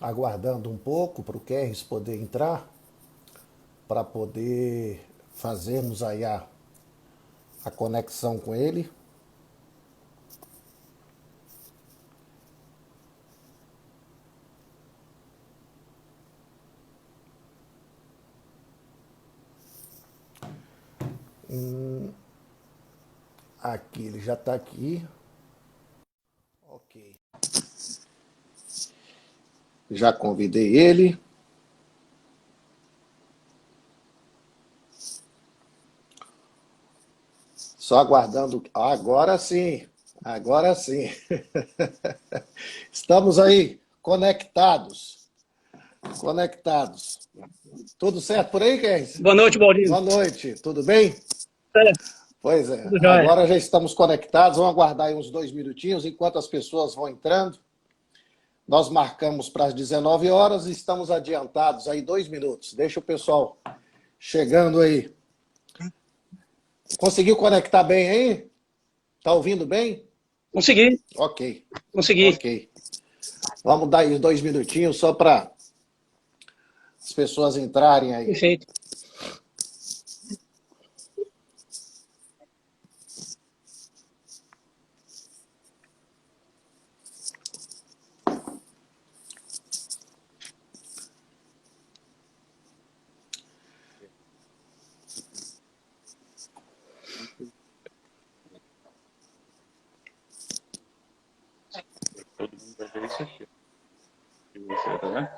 aguardando um pouco para o Kerris poder entrar, para poder fazermos aí a conexão com ele. Aqui, ele já está aqui. Ok. Já convidei ele. Só aguardando. Agora sim. Agora sim. Estamos aí, conectados. Conectados. Tudo certo por aí, Kerris? Boa noite, Baldino. Boa noite. Tudo bem? Certo, Pois é. tudo jóia. Agora já estamos conectados. Vamos aguardar aí uns 2 minutinhos enquanto as pessoas vão entrando. Nós marcamos para as 19 horas e estamos adiantados aí 2 minutos. Deixa o pessoal chegando aí. Conseguiu conectar bem aí? Tá ouvindo bem? Consegui, Ok. consegui. Ok. Vamos dar aí 2 minutinhos só para as pessoas entrarem aí. Perfeito. Todo mundo vai ver isso aqui. E você, tá vendo?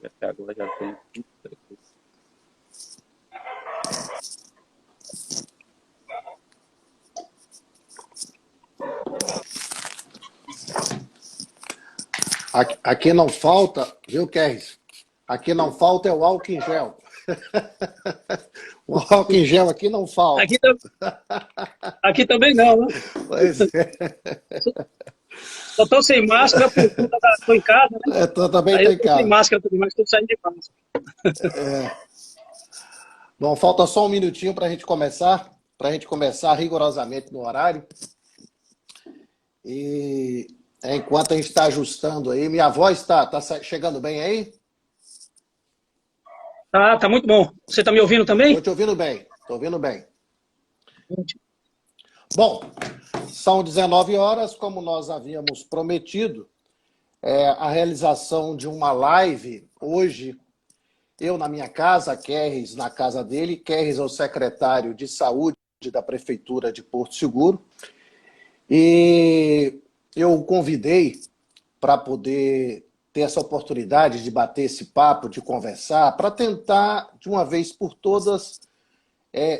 E até agora já tem. Aqui não falta, viu, Kerris? Aqui não falta é o álcool em gel. O álcool em gel aqui não falta. Aqui também não, né? Pois é. Só estou sem máscara por conta da... Estou em casa, né? Também Aí estou eu em estou sem casa. máscara também, mas estou saindo de máscara. Bom, falta só um minutinho para a gente começar rigorosamente no horário. E enquanto a gente está ajustando aí, minha voz está chegando bem aí? Tá muito bom. Você está me ouvindo também? Estou te ouvindo bem, estou ouvindo bem. Bom, são 19 horas, como nós havíamos prometido, a realização de uma live hoje, eu na minha casa, Kerris na casa dele. Kerris é o secretário de Saúde da Prefeitura de Porto Seguro, e eu o convidei para poder ter essa oportunidade de bater esse papo, de conversar, para tentar, de uma vez por todas,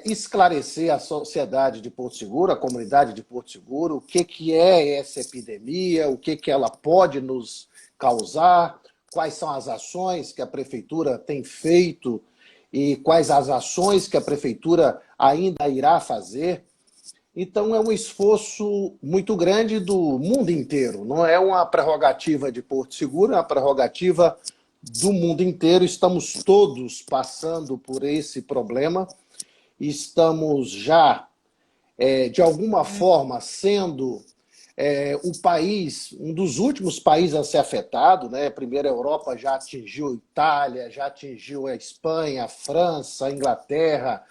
esclarecer a sociedade de Porto Seguro, a comunidade de Porto Seguro, o que é essa epidemia, o que ela pode nos causar, quais são as ações que a Prefeitura tem feito e quais as ações que a Prefeitura ainda irá fazer. Então, é um esforço muito grande do mundo inteiro. Não é uma prerrogativa de Porto Seguro, é uma prerrogativa do mundo inteiro. Estamos todos passando por esse problema. Estamos já, de alguma forma, sendo o país, um dos últimos países a ser afetado, né? Primeiro a Europa já atingiu a Itália, já atingiu a Espanha, a França, a Inglaterra.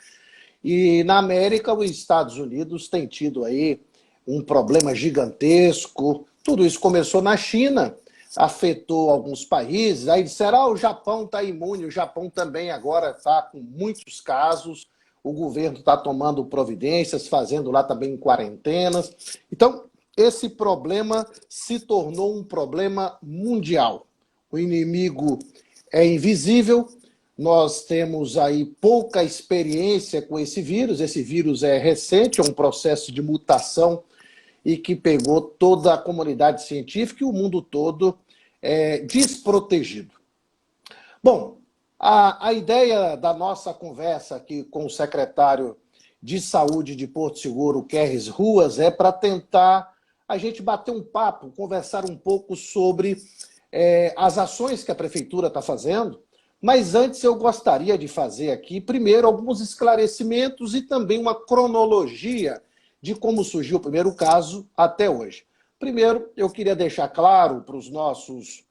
E na América, os Estados Unidos têm tido aí um problema gigantesco. Tudo isso começou na China, afetou alguns países. Aí disseram, o Japão está imune. O Japão também agora está com muitos casos. O governo está tomando providências, fazendo lá também quarentenas. Então, esse problema se tornou um problema mundial. O inimigo é invisível. Nós temos aí pouca experiência com esse vírus é recente, é um processo de mutação e que pegou toda a comunidade científica e o mundo todo desprotegido. Bom, a ideia da nossa conversa aqui com o secretário de Saúde de Porto Seguro, Kerris Ruas, é para tentar a gente bater um papo, conversar um pouco sobre as ações que a Prefeitura está fazendo. Mas antes eu gostaria de fazer aqui, primeiro, alguns esclarecimentos e também uma cronologia de como surgiu o primeiro caso até hoje. Primeiro, eu queria deixar claro para os nossos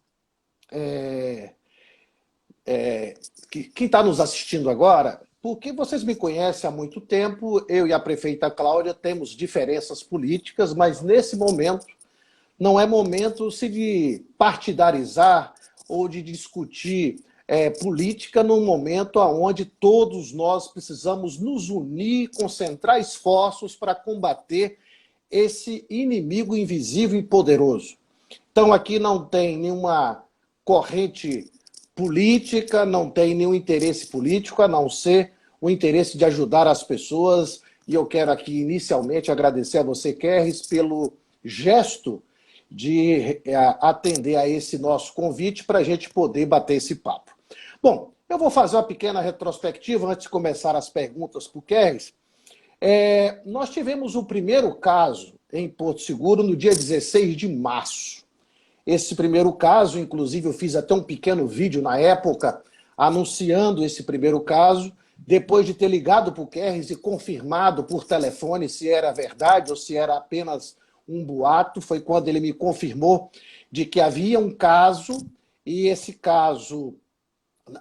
quem está nos assistindo agora, porque vocês me conhecem há muito tempo, eu e a prefeita Cláudia temos diferenças políticas, mas nesse momento não é momento se de partidarizar ou de discutir política num momento onde todos nós precisamos nos unir, concentrar esforços para combater esse inimigo invisível e poderoso. Então aqui não tem nenhuma corrente política, não tem nenhum interesse político, a não ser o interesse de ajudar as pessoas. E eu quero aqui inicialmente agradecer a você, Kerres, pelo gesto de atender a esse nosso convite para a gente poder bater esse papo. Bom, eu vou fazer uma pequena retrospectiva antes de começar as perguntas para o Kerres. Nós tivemos o primeiro caso em Porto Seguro no dia 16 de março. Esse primeiro caso, inclusive, eu fiz até um pequeno vídeo na época anunciando esse primeiro caso, depois de ter ligado para o Kerres e confirmado por telefone se era verdade ou se era apenas um boato. Foi quando ele me confirmou de que havia um caso, e esse caso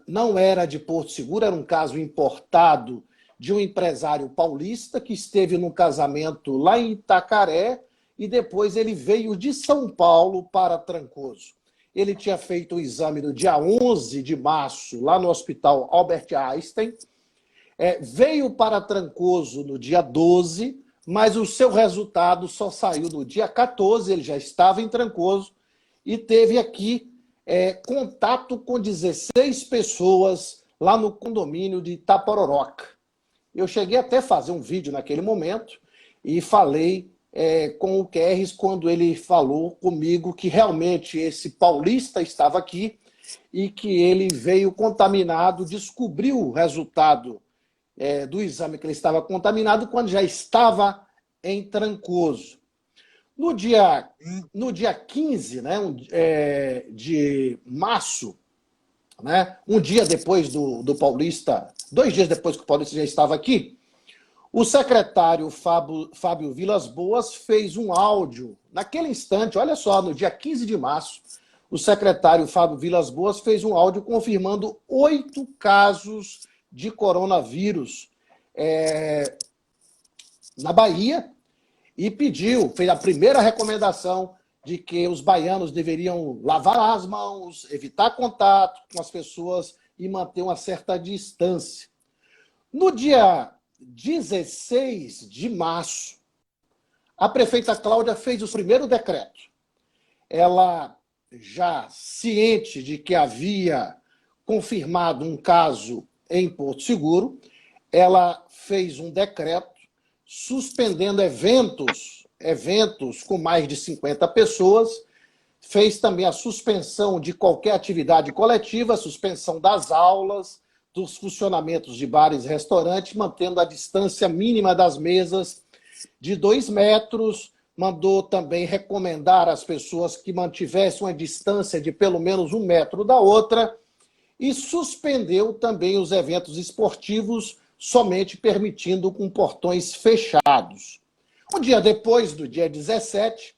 não era de Porto Seguro, era um caso importado de um empresário paulista que esteve num casamento lá em Itacaré e depois ele veio de São Paulo para Trancoso. Ele tinha feito o exame no dia 11 de março, lá no Hospital Albert Einstein, veio para Trancoso no dia 12, mas o seu resultado só saiu no dia 14, ele já estava em Trancoso, e teve aqui contato com 16 pessoas lá no condomínio de Itapororoca. Eu cheguei até a fazer um vídeo naquele momento e falei com o Kerres quando ele falou comigo que realmente esse paulista estava aqui e que ele veio contaminado, descobriu o resultado do exame que ele estava contaminado quando já estava em Trancoso. No dia 15, né, de março, né, um dia depois do Paulista, 2 dias depois que o Paulista já estava aqui, o secretário Fábio Vilas Boas fez um áudio. Naquele instante, olha só, no dia 15 de março, o secretário Fábio Vilas Boas fez um áudio confirmando 8 casos de coronavírus na Bahia e fez a primeira recomendação de que os baianos deveriam lavar as mãos, evitar contato com as pessoas e manter uma certa distância. No dia 16 de março, a prefeita Cláudia fez o primeiro decreto. Ela, já ciente de que havia confirmado um caso em Porto Seguro, ela fez um decreto suspendendo eventos com mais de 50 pessoas, fez também a suspensão de qualquer atividade coletiva, suspensão das aulas, dos funcionamentos de bares e restaurantes, mantendo a distância mínima das mesas de 2 metros, mandou também recomendar às pessoas que mantivessem uma distância de pelo menos 1 metro da outra e suspendeu também os eventos esportivos, somente permitindo com portões fechados. Um dia depois, do dia 17,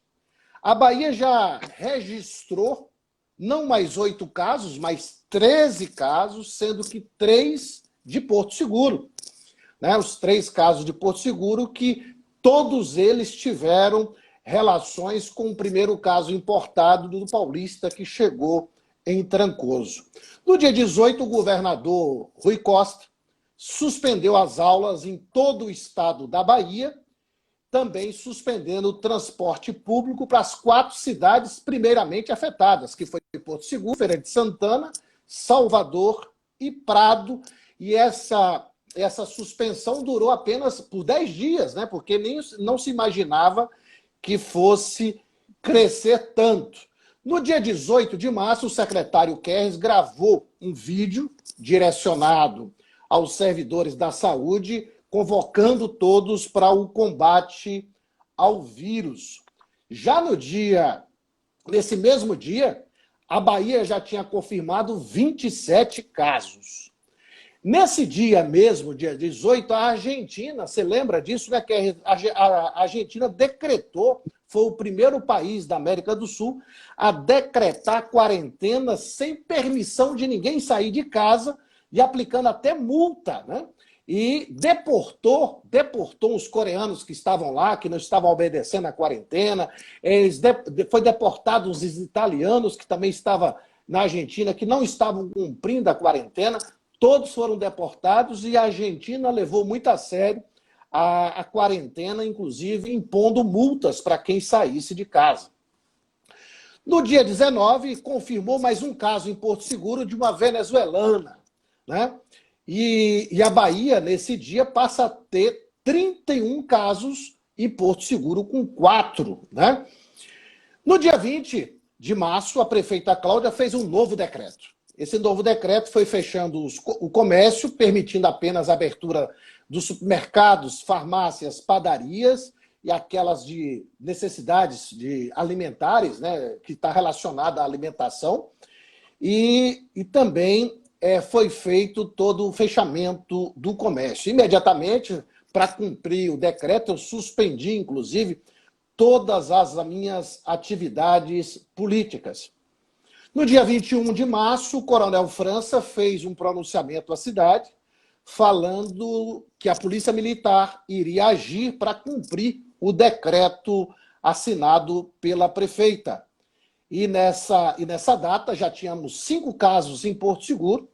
a Bahia já registrou não mais 8 casos, mas 13 casos, sendo que 3 de Porto Seguro. Né? Os 3 casos de Porto Seguro, que todos eles tiveram relações com o primeiro caso importado do paulista que chegou em Trancoso. No dia 18, o governador Rui Costa suspendeu as aulas em todo o estado da Bahia, também suspendendo o transporte público para as 4 cidades primeiramente afetadas, que foi Porto Seguro, Feira de Santana, Salvador e Prado. E essa suspensão durou apenas por 10 dias, né? Porque não se imaginava que fosse crescer tanto. No dia 18 de março, o secretário Kerres gravou um vídeo direcionado aos servidores da saúde, convocando todos para o combate ao vírus. Já nesse mesmo dia, a Bahia já tinha confirmado 27 casos. Nesse dia mesmo, dia 18, a Argentina, você lembra disso, né? Que a Argentina decretou, foi o primeiro país da América do Sul a decretar quarentena sem permissão de ninguém sair de casa e aplicando até multa, né? E deportou os coreanos que estavam lá, que não estavam obedecendo à quarentena. Foi deportado os italianos que também estavam na Argentina, que não estavam cumprindo a quarentena. Todos foram deportados e a Argentina levou muito a sério a quarentena, inclusive impondo multas para quem saísse de casa. No dia 19, confirmou mais um caso em Porto Seguro de uma venezuelana, né? E a Bahia, nesse dia, passa a ter 31 casos e Porto Seguro com 4, né? No dia 20 de março, a prefeita Cláudia fez um novo decreto. Esse novo decreto foi fechando o comércio, permitindo apenas a abertura dos supermercados, farmácias, padarias e aquelas de necessidades alimentares, né, que está relacionada à alimentação. E também foi feito todo o fechamento do comércio. Imediatamente, para cumprir o decreto, eu suspendi, inclusive, todas as minhas atividades políticas. No dia 21 de março, o Coronel França fez um pronunciamento à cidade, falando que a Polícia Militar iria agir para cumprir o decreto assinado pela prefeita. E nessa data já tínhamos 5 casos em Porto Seguro.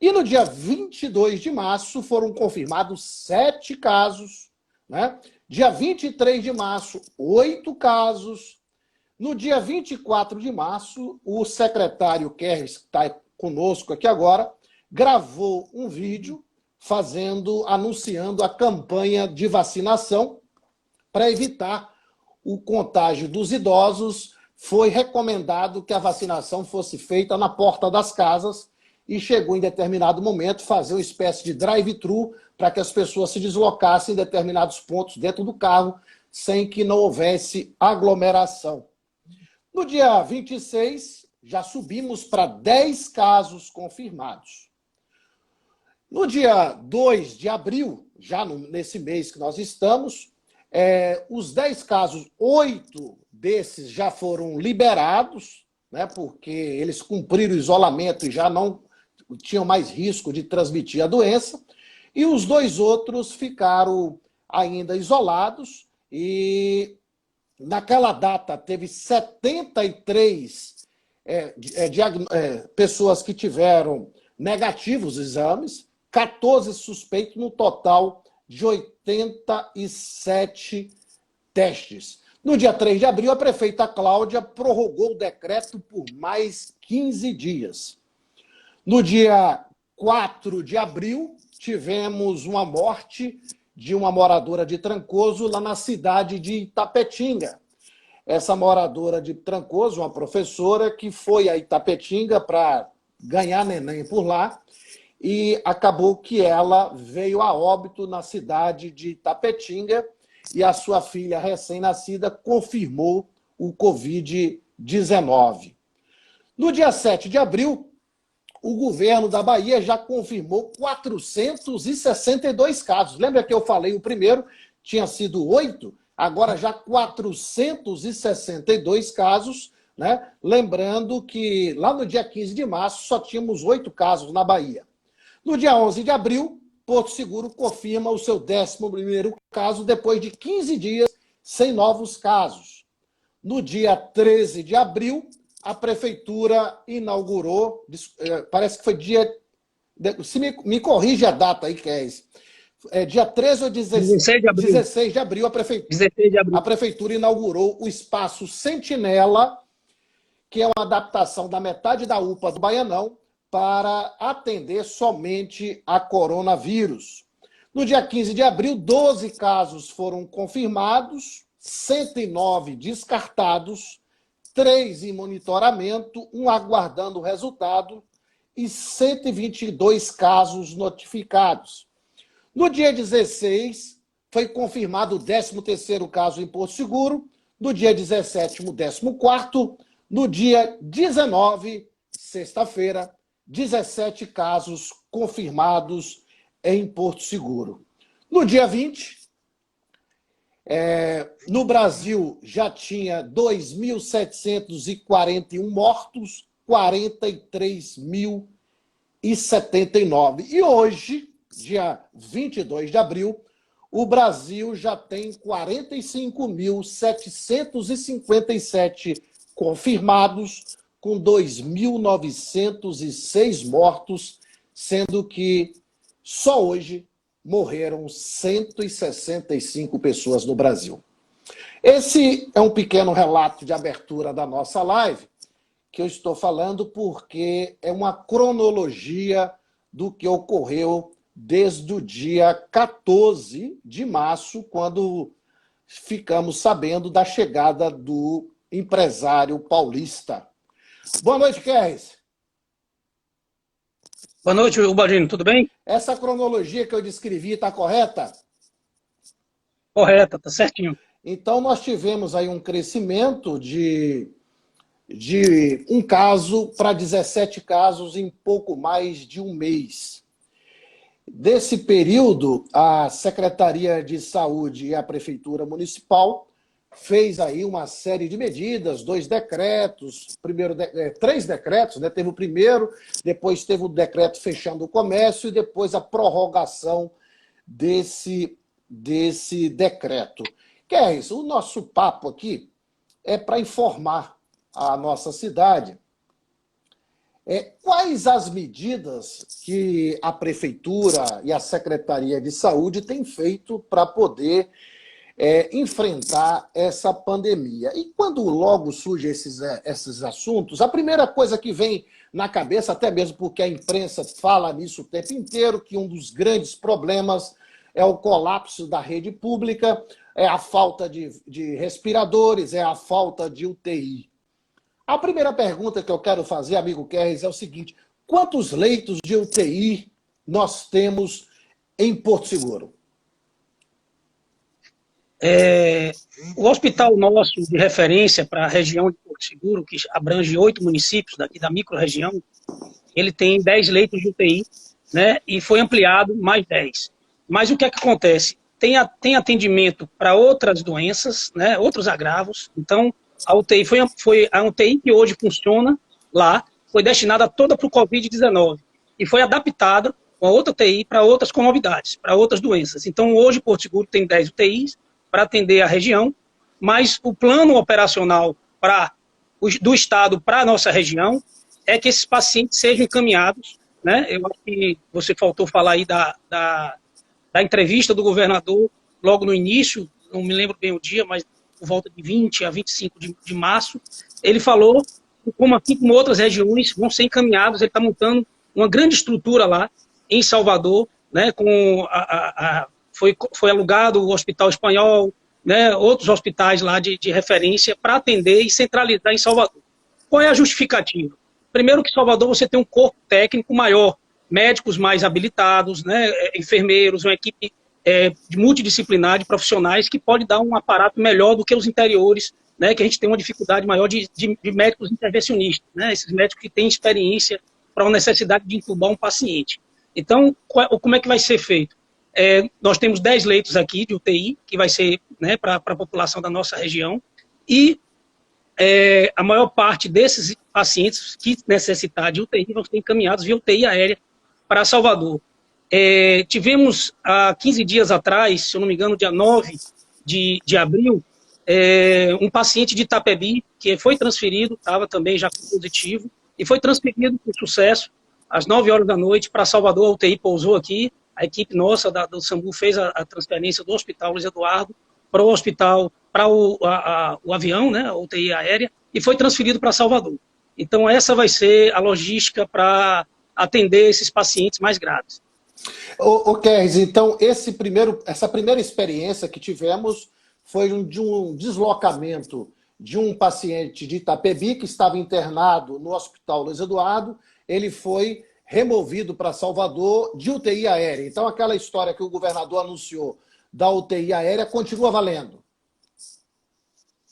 E no dia 22 de março foram confirmados 7 casos. Né? Dia 23 de março, 8 casos. No dia 24 de março, o secretário Kerres, que está conosco aqui agora, gravou um vídeo anunciando a campanha de vacinação para evitar o contágio dos idosos. Foi recomendado que a vacinação fosse feita na porta das casas e chegou em determinado momento fazer uma espécie de drive-thru para que as pessoas se deslocassem em determinados pontos dentro do carro sem que não houvesse aglomeração. No dia 26, já subimos para 10 casos confirmados. No dia 2 de abril, já nesse mês que nós estamos, os 10 casos, 8 desses já foram liberados, né, porque eles cumpriram o isolamento e já não tinham mais risco de transmitir a doença, e os 2 outros ficaram ainda isolados e naquela data teve 73 pessoas que tiveram negativos exames, 14 suspeitos, no total de 87 testes. No dia 3 de abril, a prefeita Cláudia prorrogou o decreto por mais 15 dias. No dia 4 de abril, tivemos uma morte de uma moradora de Trancoso, lá na cidade de Itapetinga. Essa moradora de Trancoso, uma professora que foi a Itapetinga para ganhar neném por lá, e acabou que ela veio a óbito na cidade de Itapetinga e a sua filha recém-nascida confirmou o Covid-19. No dia 7 de abril, o governo da Bahia já confirmou 462 casos. Lembra que eu falei, o primeiro tinha sido 8, agora já 462 casos, né? Lembrando que lá no dia 15 de março só tínhamos 8 casos na Bahia. No dia 11 de abril, Porto Seguro confirma o seu 11º caso depois de 15 dias sem novos casos. No dia 13 de abril, a prefeitura inaugurou, parece que foi dia... Se me corrige a data aí, Kes. Dia 13 ou 16 de abril? 16 de abril, a prefeitura inaugurou o espaço Sentinela, que é uma adaptação da metade da UPA do Baianão, para atender somente a coronavírus. No dia 15 de abril, 12 casos foram confirmados, 109 descartados, 3 em monitoramento, 1 aguardando o resultado e 122 casos notificados. No dia 16, foi confirmado o 13º caso em Porto Seguro, no dia 17, o 14º, no dia 19, sexta-feira, 17 casos confirmados em Porto Seguro. No dia 20, no Brasil já tinha 2.741 mortos, 43.079. E hoje, dia 22 de abril, o Brasil já tem 45.757 confirmados, com 2.906 mortos, sendo que só hoje morreram 165 pessoas no Brasil. Esse é um pequeno relato de abertura da nossa live, que eu estou falando porque é uma cronologia do que ocorreu desde o dia 14 de março, quando ficamos sabendo da chegada do empresário paulista. Boa noite, Kerres. Boa noite, Ubaldino, tudo bem? Essa cronologia que eu descrevi está correta? Correta, tá certinho. Então, nós tivemos aí um crescimento de um caso para 17 casos em pouco mais de um mês. Desse período, a Secretaria de Saúde e a Prefeitura Municipal fez aí uma série de medidas, 2 decretos, três decretos, né? Teve o primeiro, depois teve o decreto fechando o comércio e depois a prorrogação desse decreto. Que é isso? O nosso papo aqui é para informar a nossa cidade quais as medidas que a Prefeitura e a Secretaria de Saúde têm feito para poder enfrentar essa pandemia. E quando logo surgem esses assuntos, a primeira coisa que vem na cabeça, até mesmo porque a imprensa fala nisso o tempo inteiro, que um dos grandes problemas é o colapso da rede pública, é a falta de respiradores, é a falta de UTI. A primeira pergunta que eu quero fazer, amigo Kerres, é o seguinte: quantos leitos de UTI nós temos em Porto Seguro? O hospital nosso de referência para a região de Porto Seguro, que abrange 8 municípios daqui da micro-região, ele tem 10 leitos de UTI, né, e foi ampliado mais 10. Mas o que é que acontece? Tem atendimento para outras doenças, né, outros agravos. Então, a UTI foi a UTI que hoje funciona lá, foi destinada toda para o Covid-19 e foi adaptada com a outra UTI para outras comorbidades, para outras doenças. Então, hoje, Porto Seguro tem 10 UTIs para atender a região, mas o plano operacional do Estado para a nossa região é que esses pacientes sejam encaminhados, né? Eu acho que você faltou falar aí da entrevista do governador logo no início, não me lembro bem o dia, mas por volta de 20 a 25 de março, ele falou como aqui como outras regiões vão ser encaminhados, ele está montando uma grande estrutura lá em Salvador, né, foi alugado o Hospital Espanhol, né, outros hospitais lá de referência para atender e centralizar em Salvador. Qual é a justificativa? Primeiro que em Salvador você tem um corpo técnico maior, médicos mais habilitados, né, enfermeiros, uma equipe de multidisciplinar de profissionais que pode dar um aparato melhor do que os interiores, né, que a gente tem uma dificuldade maior de médicos intervencionistas, né, esses médicos que têm experiência para uma necessidade de intubar um paciente. Então, como é que vai ser feito? Nós temos 10 leitos aqui de UTI, que vai ser, né, para a população da nossa região, e a maior parte desses pacientes que necessitar de UTI vão ser encaminhados via UTI aérea para Salvador. Tivemos, há 15 dias atrás, se eu não me engano, dia 9 de abril, um paciente de Itapebi, que foi transferido, estava também já positivo, e foi transferido com sucesso, às 9 horas da noite, para Salvador. A UTI pousou aqui, a equipe nossa do SAMU fez a transferência do Hospital Luiz Eduardo para o hospital, para o avião, né, a UTI aérea, e foi transferido para Salvador. Então, essa vai ser a logística para atender esses pacientes mais graves. Ô Kerres, então essa primeira experiência que tivemos foi de um deslocamento de um paciente de Itapebi que estava internado no Hospital Luiz Eduardo, ele foi removido para Salvador de UTI aérea. Então aquela história que o governador anunciou da UTI aérea continua valendo?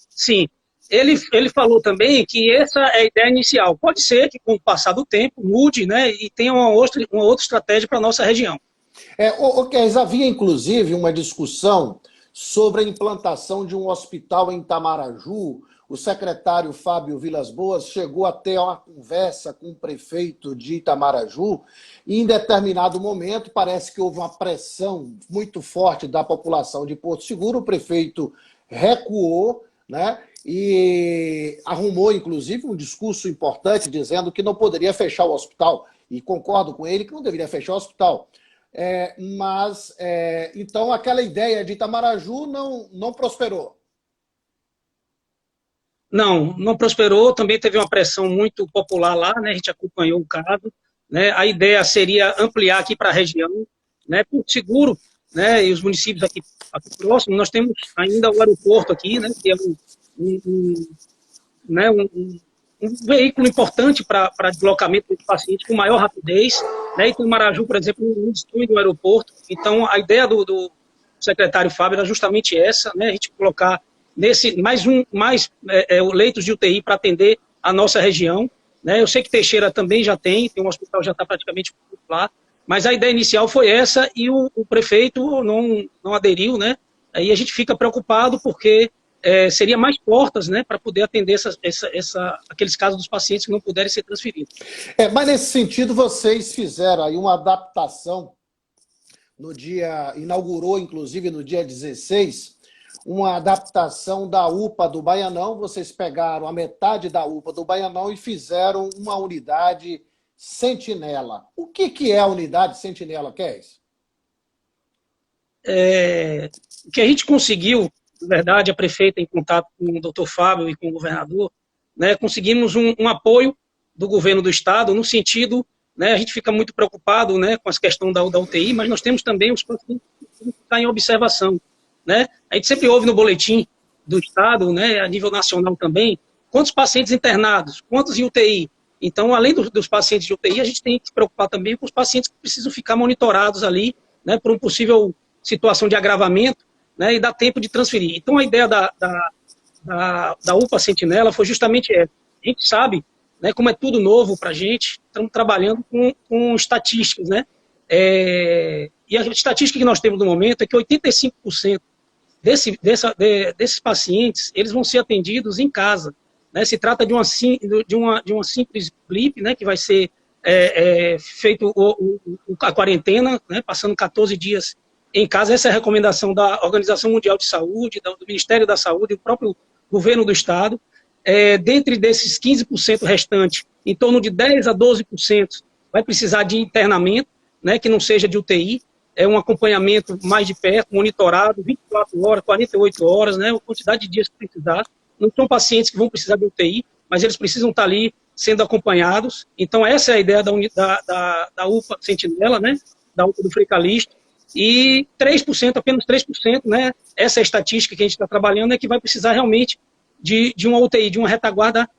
Sim, Ele falou também que essa é a ideia inicial. Pode ser que, com o passar do tempo, mude, né, e tenha uma outra estratégia para a nossa região. Keyes, havia inclusive uma discussão sobre a implantação de um hospital em Itamaraju. O secretário Fábio Vilas Boas chegou a ter uma conversa com o prefeito de Itamaraju e, em determinado momento, parece que houve uma pressão muito forte da população de Porto Seguro. O prefeito recuou, né? E arrumou, inclusive, um discurso importante dizendo que não poderia fechar o hospital. E concordo com ele que não deveria fechar o hospital. Então, aquela ideia de Itamaraju não prosperou. Não prosperou. Também teve uma pressão muito popular lá, né? A gente acompanhou o caso, né? A ideia seria ampliar aqui para a região, né? Porto Seguro, né? E os municípios aqui próximos, nós temos ainda o aeroporto aqui, né? Que é né? Um veículo importante para deslocamento de pacientes com maior rapidez, né? E Itamaraju, por exemplo, não dispõe do aeroporto. Então, a ideia do secretário Fábio era justamente essa, né? A gente colocar mais leitos de UTI para atender a nossa região, né? Eu sei que Teixeira também já tem um hospital já está praticamente lá, mas a ideia inicial foi essa e o prefeito não aderiu, né? Aí a gente fica preocupado porque seria mais portas, né, para poder atender aqueles casos dos pacientes que não puderem ser transferidos. Mas nesse sentido vocês fizeram aí uma adaptação inaugurou inclusive no dia 16, uma adaptação da UPA do Baianão. Vocês pegaram a metade da UPA do Baianão e fizeram uma unidade sentinela. O que é a unidade sentinela, Keyes? O que a gente conseguiu, na verdade, a prefeita, em contato com o doutor Fábio e com o governador, né, conseguimos um apoio do governo do estado, no sentido, né, a gente fica muito preocupado, né, com essa questão da UTI, mas nós temos também os pacientes que estão em observação. Né? A gente sempre ouve no boletim do estado, né, a nível nacional também, quantos pacientes internados, quantos em UTI. Então, além dos pacientes de UTI, a gente tem que se preocupar também com os pacientes que precisam ficar monitorados ali, né, por uma possível situação de agravamento, né, e dar tempo de transferir. Então, a ideia da UPA Sentinela foi justamente essa. A gente sabe, né, como é tudo novo para a gente, estamos trabalhando com estatísticas, né? E a estatística que nós temos no momento é que 85% desses pacientes, eles vão ser atendidos em casa, né? Se trata de uma simples blip, né, que vai ser feito a quarentena, né, passando 14 dias em casa. Essa é a recomendação da Organização Mundial de Saúde, do Ministério da Saúde, do próprio governo do estado. Dentre desses 15% restantes, em torno de 10 a 12% vai precisar de internamento, né, que não seja de UTI, um acompanhamento mais de perto, monitorado, 24 horas, 48 horas, né, a quantidade de dias que precisar. Não são pacientes que vão precisar de UTI, mas eles precisam estar ali sendo acompanhados. Então, essa é a ideia da UPA Sentinela, né, da UPA do Frei Calixto, e 3%, apenas 3%, né, essa é a estatística que a gente está trabalhando, é que vai precisar realmente de uma UTI, de uma retaguarda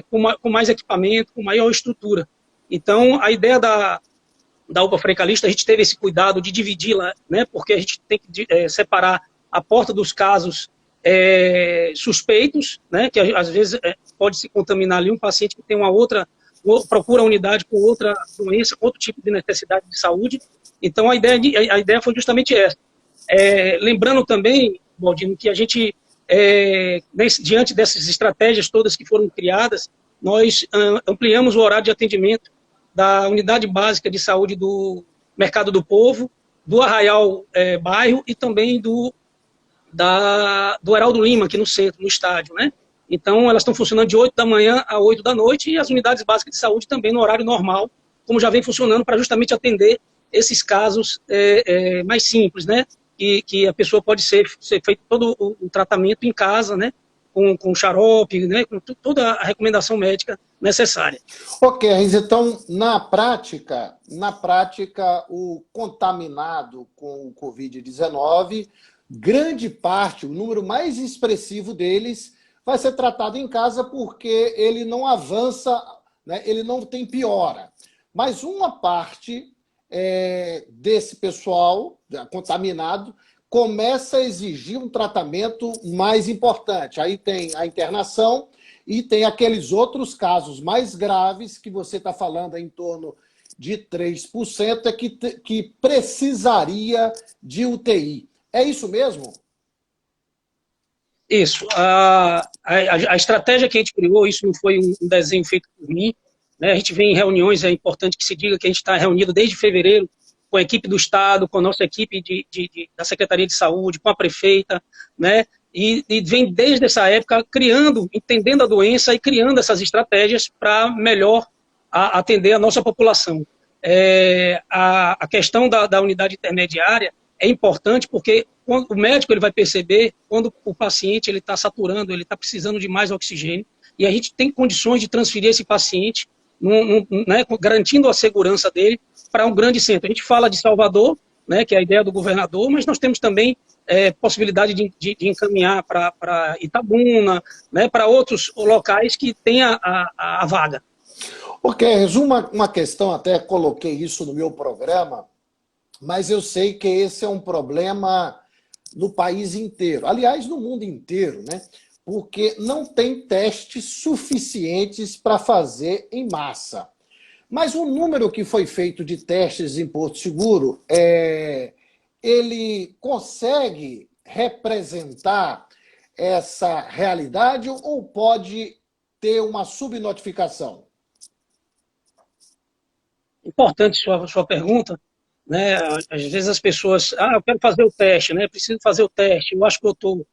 com mais equipamento, com maior estrutura. Então, a ideia da UPA Frei Calixto, a gente teve esse cuidado de dividi-la, né, porque a gente tem que separar a porta dos casos suspeitos, né, que às vezes pode se contaminar ali um paciente que tem procura a unidade com outra doença, outro tipo de necessidade de saúde. Então, a ideia foi justamente essa. Lembrando também, Baldino, que a gente, diante dessas estratégias todas que foram criadas, nós ampliamos o horário de atendimento da Unidade Básica de Saúde do Mercado do Povo, do Arraial Bairro e também do Heraldo Lima, aqui no centro, no estádio, né? Então, elas estão funcionando de 8 da manhã a 8 da noite e as unidades básicas de saúde também no horário normal, como já vem funcionando, para justamente atender esses casos mais simples, né? Que a pessoa pode ser feito todo o tratamento em casa, né? Com xarope, né? Com toda a recomendação médica necessária. Ok, então, na prática, o contaminado com o Covid-19, grande parte, o número mais expressivo deles, vai ser tratado em casa porque ele não avança, né? Ele não tem piora. Mas uma parte desse pessoal contaminado começa a exigir um tratamento mais importante. Aí tem a internação e tem aqueles outros casos mais graves que você está falando em torno de 3%, que precisaria de UTI. É isso mesmo? Isso. A estratégia que a gente criou, isso não foi um desenho feito por mim, né? A gente vem em reuniões, é importante que se diga que a gente está reunido desde fevereiro com a equipe do Estado, com a nossa equipe da Secretaria de Saúde, com a prefeita, né? E vem desde essa época criando, entendendo a doença e criando essas estratégias para melhor atender a nossa população. A questão da unidade intermediária é importante porque o médico ele vai perceber quando o paciente está saturando, ele está precisando de mais oxigênio, e a gente tem condições de transferir esse paciente, né, garantindo a segurança dele, para um grande centro. A gente fala de Salvador, né, que é a ideia do governador, mas nós temos também possibilidade de encaminhar para Itabuna, né, para outros locais que tenha a vaga. Ok, resumo uma questão, até coloquei isso no meu programa, mas eu sei que esse é um problema no país inteiro, aliás, no mundo inteiro, né? Porque não tem testes suficientes para fazer em massa. Mas o número que foi feito de testes em Porto Seguro, ele consegue representar essa realidade ou pode ter uma subnotificação? Importante sua pergunta, né? Às vezes as pessoas, eu quero fazer o teste, né? Preciso fazer o teste, eu acho que eu estou...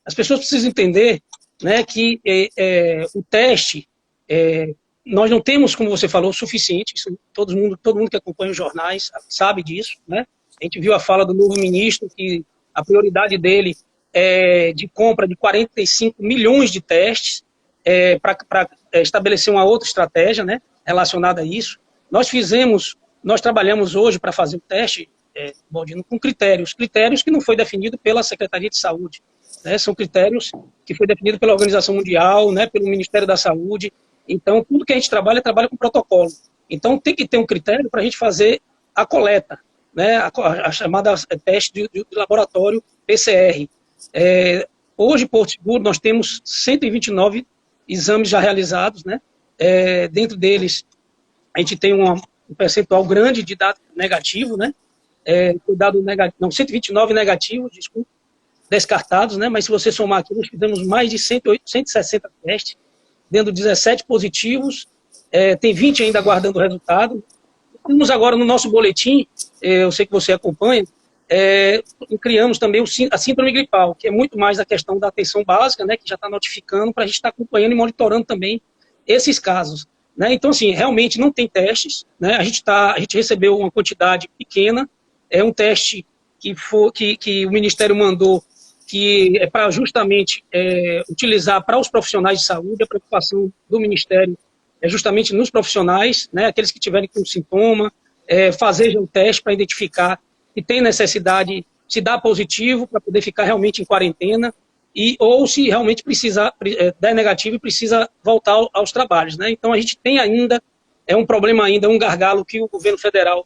As pessoas precisam entender, né, que o teste, nós não temos, como você falou, o suficiente, isso, todo mundo que acompanha os jornais sabe disso, né? A gente viu a fala do novo ministro, que a prioridade dele é de compra de 45 milhões de testes para estabelecer uma outra estratégia, né, relacionada a isso. Nós trabalhamos hoje para fazer o teste, Baldino, com critérios que não foi definido pela Secretaria de Saúde, né, são critérios que foi definido pela Organização Mundial, né, pelo Ministério da Saúde. Então, tudo que a gente trabalha com protocolo. Então, tem que ter um critério para a gente fazer a coleta, né, a chamada teste de laboratório PCR. Hoje, em Porto Seguro, nós temos 129 exames já realizados, né, dentro deles, a gente tem um percentual grande de dado negativo, né, 129 negativos, desculpa, descartados, né, mas se você somar aqui, nós fizemos mais de 160 testes, dando 17 positivos, tem 20 ainda aguardando o resultado. Temos agora no nosso boletim, eu sei que você acompanha, criamos também a síndrome gripal, que é muito mais a questão da atenção básica, né, que já está notificando, para a gente estar acompanhando e monitorando também esses casos. Né? Então, assim, realmente não tem testes, né? A gente recebeu uma quantidade pequena, é um teste que o Ministério mandou, que é para justamente utilizar para os profissionais de saúde. A preocupação do Ministério é justamente nos profissionais, né, aqueles que tiverem com sintoma, fazer o teste para identificar se tem necessidade, se dá positivo, para poder ficar realmente em quarentena, ou se realmente precisa, der negativo e precisa voltar aos trabalhos. Né? Então a gente tem ainda, um problema ainda, um gargalo que o governo federal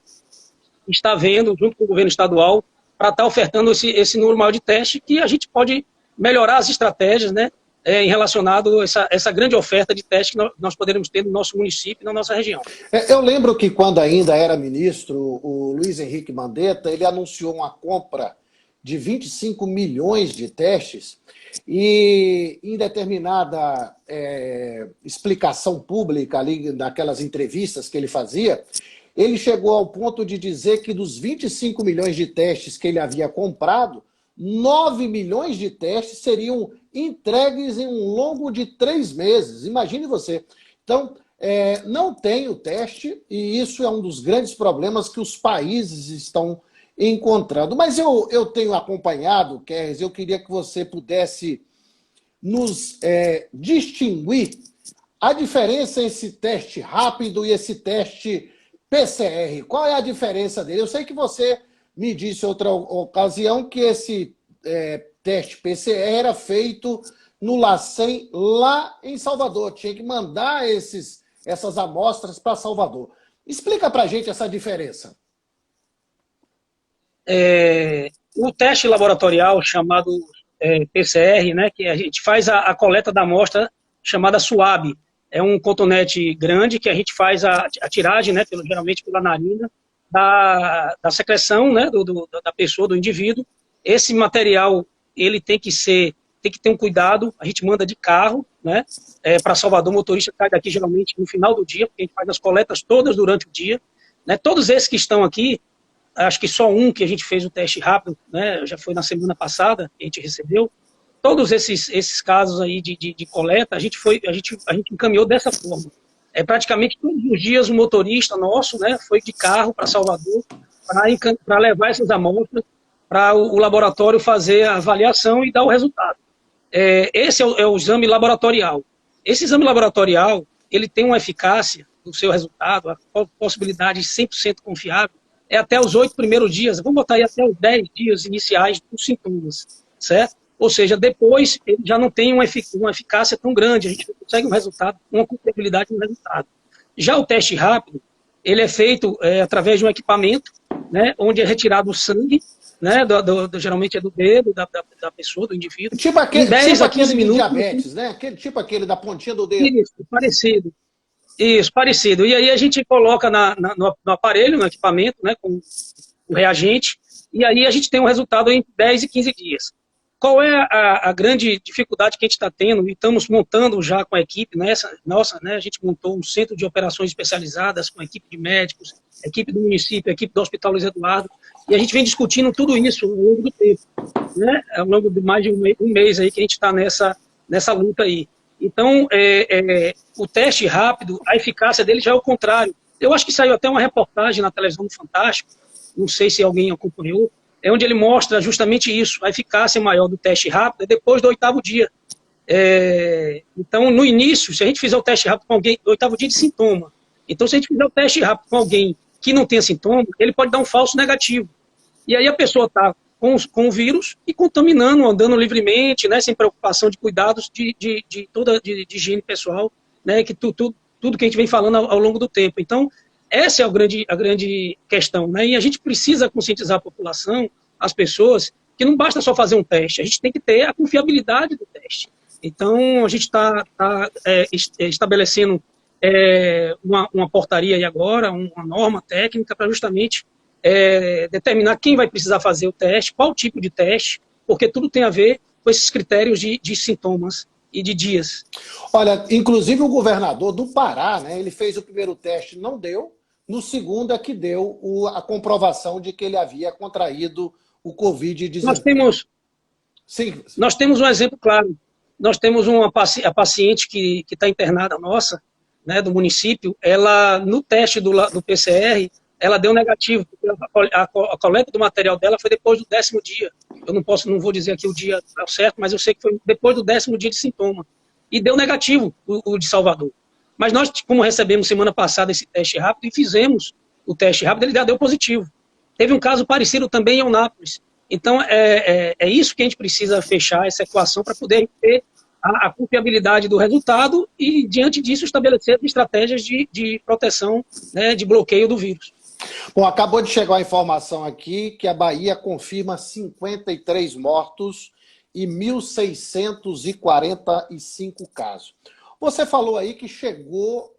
está vendo, junto com o governo estadual, para estar ofertando esse número maior de teste, que a gente pode melhorar as estratégias, né, em relacionado a essa grande oferta de teste que nós poderemos ter no nosso município e na nossa região. Eu lembro que quando ainda era ministro, o Luiz Henrique Mandetta, ele anunciou uma compra de 25 milhões de testes e em determinada explicação pública ali, naquelas entrevistas que ele fazia, ele chegou ao ponto de dizer que dos 25 milhões de testes que ele havia comprado, 9 milhões de testes seriam entregues em um longo de 3 meses. Imagine você. Então, não tem o teste, e isso é um dos grandes problemas que os países estão encontrando. Mas eu tenho acompanhado, Keres, eu queria que você pudesse nos distinguir a diferença entre esse teste rápido e esse teste PCR. Qual é a diferença dele? Eu sei que você me disse outra ocasião que esse teste PCR era feito no LACEN, lá em Salvador. Tinha que mandar essas amostras para Salvador. Explica para a gente essa diferença. O teste laboratorial chamado PCR, né, que a gente faz a coleta da amostra chamada SUAB. É um cotonete grande que a gente faz a tiragem, né, geralmente pela narina, da secreção, né, da pessoa, do indivíduo. Esse material, ele tem que ter um cuidado, a gente manda de carro, né, para Salvador, o motorista cai daqui geralmente no final do dia, porque a gente faz as coletas todas durante o dia, né, todos esses que estão aqui, acho que só um que a gente fez o teste rápido, né, já foi na semana passada, que a gente recebeu, todos esses casos aí de coleta, a gente encaminhou dessa forma. Praticamente todos os dias o motorista nosso, né, foi de carro para Salvador para levar essas amostras para o laboratório fazer a avaliação e dar o resultado. Esse é o exame laboratorial. Esse exame laboratorial, ele tem uma eficácia do seu resultado, a possibilidade 100% confiável, é até os 8 primeiros dias, vamos botar aí até os 10 dias iniciais dos sintomas, certo? Ou seja, depois ele já não tem uma eficácia tão grande, a gente não consegue um resultado, uma confiabilidade no resultado. Já o teste rápido, ele é feito através de um equipamento, né, onde é retirado o sangue, né, geralmente é do dedo da pessoa, do indivíduo. Tipo aquele, em 10 a 15 minutos, diabetes, né? Tipo aquele da pontinha do dedo. Isso, parecido. Isso, parecido. E aí a gente coloca no aparelho, no equipamento, né, com o reagente, e aí a gente tem um resultado em 10 e 15 dias. Qual é a grande dificuldade que a gente está tendo? E estamos montando já com a equipe, né, a gente montou um centro de operações especializadas com a equipe de médicos, a equipe do município, a equipe do Hospital Luiz Eduardo, e a gente vem discutindo tudo isso ao longo do tempo, né, ao longo de mais de um mês aí que a gente está nessa luta aí. Então, o teste rápido, a eficácia dele já é o contrário. Eu acho que saiu até uma reportagem na televisão do Fantástico, não sei se alguém acompanhou, onde ele mostra justamente isso, a eficácia maior do teste rápido é depois do 8º dia. Então, no início, se a gente fizer o teste rápido com alguém, do 8º dia de sintoma, então se a gente fizer o teste rápido com alguém que não tenha sintoma, ele pode dar um falso negativo. E aí a pessoa está com o vírus e contaminando, andando livremente, né, sem preocupação de cuidados de higiene pessoal, né, que tudo que a gente vem falando ao longo do tempo. Então, essa é a grande questão, né, e a gente precisa conscientizar a população, as pessoas, que não basta só fazer um teste, a gente tem que ter a confiabilidade do teste. Então, a gente está estabelecendo uma portaria aí agora, uma norma técnica para justamente determinar quem vai precisar fazer o teste, qual tipo de teste, porque tudo tem a ver com esses critérios de sintomas e de dias. Olha, inclusive o governador do Pará, né, ele fez o primeiro teste, não deu, no segundo é que deu a comprovação de que ele havia contraído o Covid-19. Nós temos um exemplo claro, nós temos a paciente que está internada nossa, né, do município, ela no teste do PCR, ela deu negativo, porque a coleta do material dela foi depois do 10º dia. Eu não vou dizer aqui o dia certo, mas eu sei que foi depois do 10º dia de sintoma. E deu negativo o de Salvador. Mas nós, como recebemos semana passada esse teste rápido e fizemos o teste rápido, ele já deu positivo. Teve um caso parecido também em Eunápolis. Então, é isso que a gente precisa fechar, essa equação, para poder ter a confiabilidade do resultado e, diante disso, estabelecer estratégias de proteção, né, de bloqueio do vírus. Bom, acabou de chegar a informação aqui que a Bahia confirma 53 mortos e 1.645 casos. Você falou aí que chegou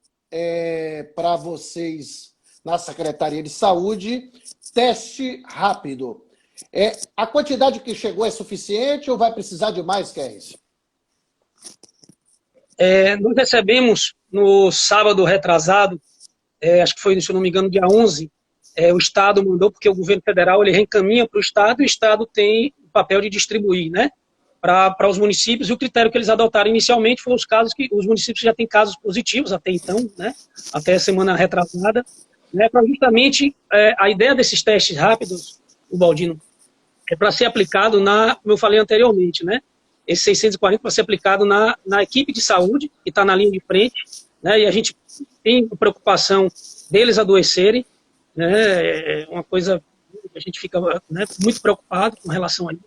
para vocês na Secretaria de Saúde teste rápido. A quantidade que chegou é suficiente ou vai precisar de mais, Kerris? Nós recebemos no sábado retrasado, acho que foi, se eu não me engano, dia 11, o Estado mandou, porque o governo federal ele reencaminha para o Estado e o Estado tem o papel de distribuir, né, para os municípios, e o critério que eles adotaram inicialmente foi os casos que os municípios já têm casos positivos até então, né, até a semana retrasada, né, para justamente a ideia desses testes rápidos, o Baldino, é para ser aplicado como eu falei anteriormente, né, esse 640 para ser aplicado na equipe de saúde, que está na linha de frente, né, e a gente tem preocupação deles adoecerem, né, uma coisa que a gente fica, né, muito preocupado com relação a isso.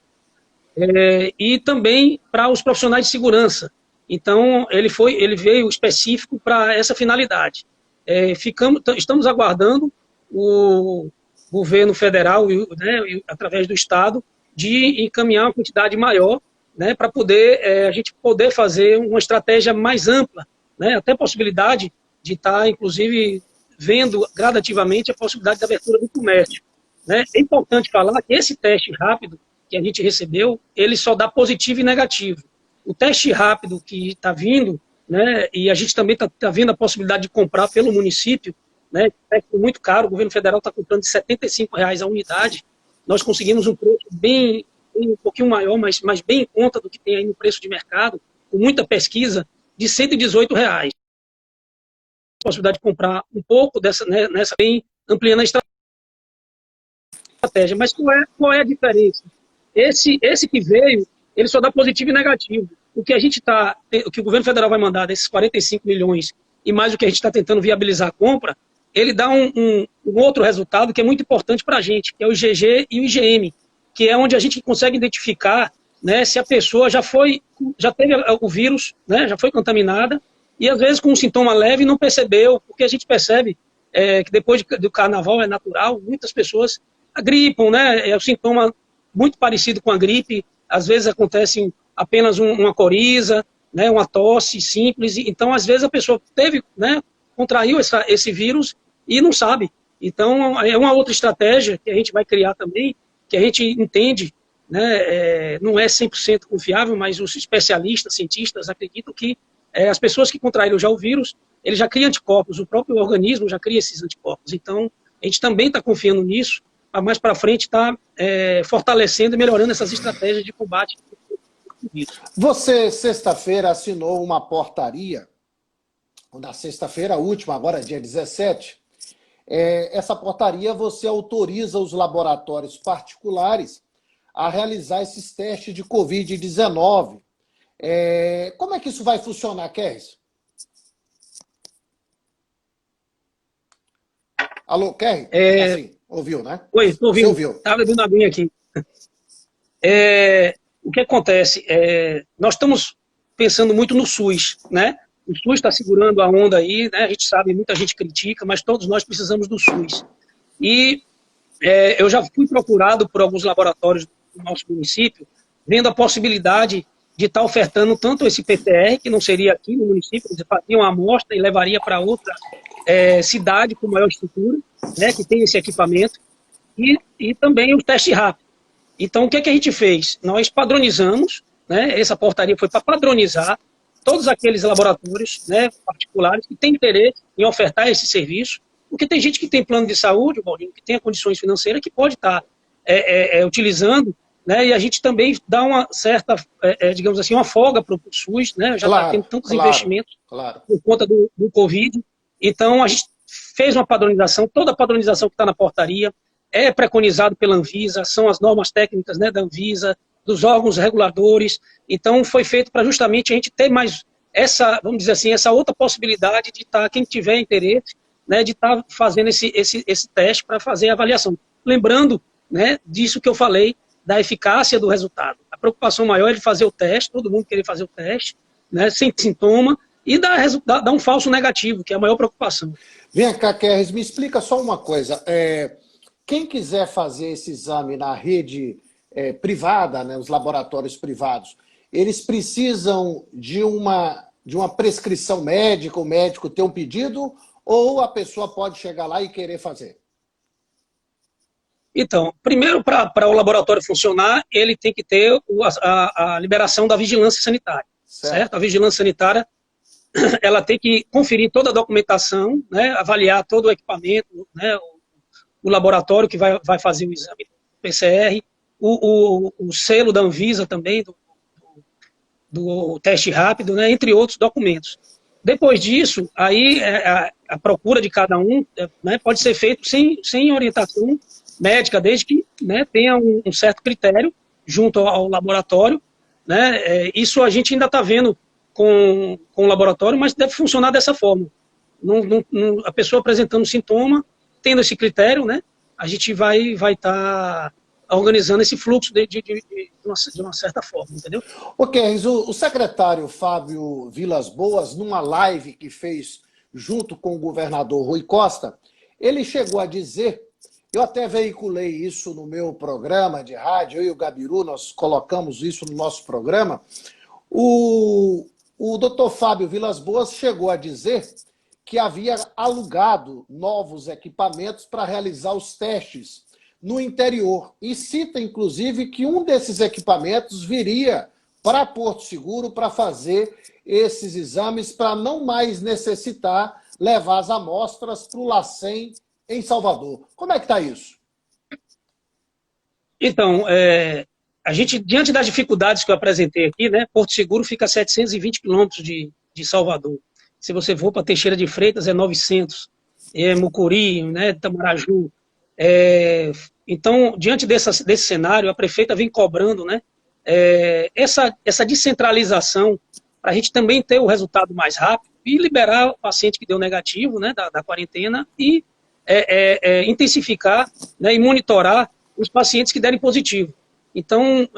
E também para os profissionais de segurança. Então, ele veio específico para essa finalidade. Estamos aguardando o governo federal, né, através do Estado, de encaminhar uma quantidade maior, né, para poder a gente poder fazer uma estratégia mais ampla, né, até a possibilidade de estar, inclusive, vendo gradativamente a possibilidade de abertura do comércio. Né? É importante falar que esse teste rápido que a gente recebeu, ele só dá positivo e negativo. O teste rápido que está vindo, né, e a gente também está vendo a possibilidade de comprar pelo município, né, é muito caro, o governo federal está comprando de R$ 75 a unidade, nós conseguimos um preço bem um pouquinho maior, mas bem em conta do que tem aí no preço de mercado, com muita pesquisa, de R$ 118. Possibilidade de comprar um pouco dessa, né, nessa, bem ampliando a estratégia. Mas qual é a diferença? Esse que veio, ele só dá positivo e negativo. O que o que o governo federal vai mandar desses 45 milhões e mais o que a gente está tentando viabilizar a compra, ele dá um outro resultado que é muito importante para a gente, que é o IgG e o IgM, que é onde a gente consegue identificar, né, se a pessoa já teve o vírus, né, já foi contaminada, e às vezes com um sintoma leve não percebeu, porque a gente percebe que depois do carnaval é natural, muitas pessoas gripam, né, é um sintoma muito parecido com a gripe, às vezes acontece apenas uma coriza, né, uma tosse simples, então às vezes a pessoa né, contraiu esse vírus e não sabe. Então é uma outra estratégia que a gente vai criar também, que a gente entende, né, não é 100% confiável, mas os especialistas, cientistas acreditam que as pessoas que contraíram já o vírus, ele já cria anticorpos, o próprio organismo já cria esses anticorpos. Então a gente também está confiando nisso, para mais para frente estar fortalecendo e melhorando essas estratégias de combate. Você, sexta-feira, assinou uma portaria, na sexta-feira última, agora dia 17, essa portaria você autoriza os laboratórios particulares a realizar esses testes de Covid-19. Como é que isso vai funcionar, Kerris? Alô, Kerris? Assim, ouviu, né? Oi, estou ouvindo. Você ouviu? Estava bebendo aguinha aqui. O que acontece? Nós estamos pensando muito no SUS, né? O SUS está segurando a onda aí, né? A gente sabe, muita gente critica, mas todos nós precisamos do SUS. E eu já fui procurado por alguns laboratórios do nosso município, vendo a possibilidade de estar ofertando tanto esse PCR, que não seria aqui no município, eles fariam uma amostra e levaria para outra cidade com maior estrutura, né, que tem esse equipamento, e também o teste rápido. Então, o que a gente fez? Nós padronizamos, né, essa portaria foi para padronizar todos aqueles laboratórios, né, particulares que têm interesse em ofertar esse serviço, porque tem gente que tem plano de saúde, Baldinho, que tem condições financeiras, que pode estar utilizando, né, e a gente também dá uma certa, digamos assim, uma folga para o SUS, né, já está tendo tantos investimentos por conta do Covid. Então, a gente fez uma padronização, toda a padronização que está na portaria é preconizado pela Anvisa, são as normas técnicas, né, da Anvisa, dos órgãos reguladores. Então, foi feito para justamente a gente ter mais essa, vamos dizer assim, essa outra possibilidade de estar, quem tiver interesse, né, de estar fazendo esse teste para fazer a avaliação. Lembrando, né, disso que eu falei, da eficácia do resultado. A preocupação maior é de fazer o teste, todo mundo querer fazer o teste, né, sem sintoma, e dar um falso negativo, que é a maior preocupação. Vem cá, Kerris, me explica só uma coisa. Quem quiser fazer esse exame na rede privada, né, os laboratórios privados, eles precisam de uma prescrição médica, o médico ter um pedido, ou a pessoa pode chegar lá e querer fazer? Então, primeiro, para o laboratório funcionar, ele tem que ter a liberação da vigilância sanitária, certo? A vigilância sanitária, ela tem que conferir toda a documentação, né, avaliar todo o equipamento, né, o laboratório que vai fazer o exame PCR, o selo da Anvisa também, do teste rápido, né, entre outros documentos. Depois disso, aí a procura de cada um, né, pode ser feito sem orientação médica, desde que, né, tenha um certo critério junto ao laboratório, né. Isso a gente ainda está vendo com o laboratório, mas deve funcionar dessa forma. A pessoa apresentando sintoma, tendo esse critério, né, a gente vai estar organizando esse fluxo de uma certa forma, entendeu? Ok, o secretário Fábio Vilas Boas, numa live que fez junto com o governador Rui Costa, ele chegou a dizer Eu até veiculei isso no meu programa de rádio, eu e o Gabiru, nós colocamos isso no nosso programa. O doutor Fábio Vilas Boas chegou a dizer que havia alugado novos equipamentos para realizar os testes no interior. E cita, inclusive, que um desses equipamentos viria para Porto Seguro para fazer esses exames, para não mais necessitar levar as amostras para o LACEN em Salvador. Como é que está isso? Então, a gente, diante das dificuldades que eu apresentei aqui, né, Porto Seguro fica a 720 quilômetros de Salvador. Se você for para Teixeira de Freitas, é 900. Mucuri, né, Tamaraju. Então, diante desse cenário, a prefeita vem cobrando, né, essa descentralização para a gente também ter o resultado mais rápido e liberar o paciente que deu negativo, né, da quarentena e intensificar, né, e monitorar os pacientes que derem positivo. Então,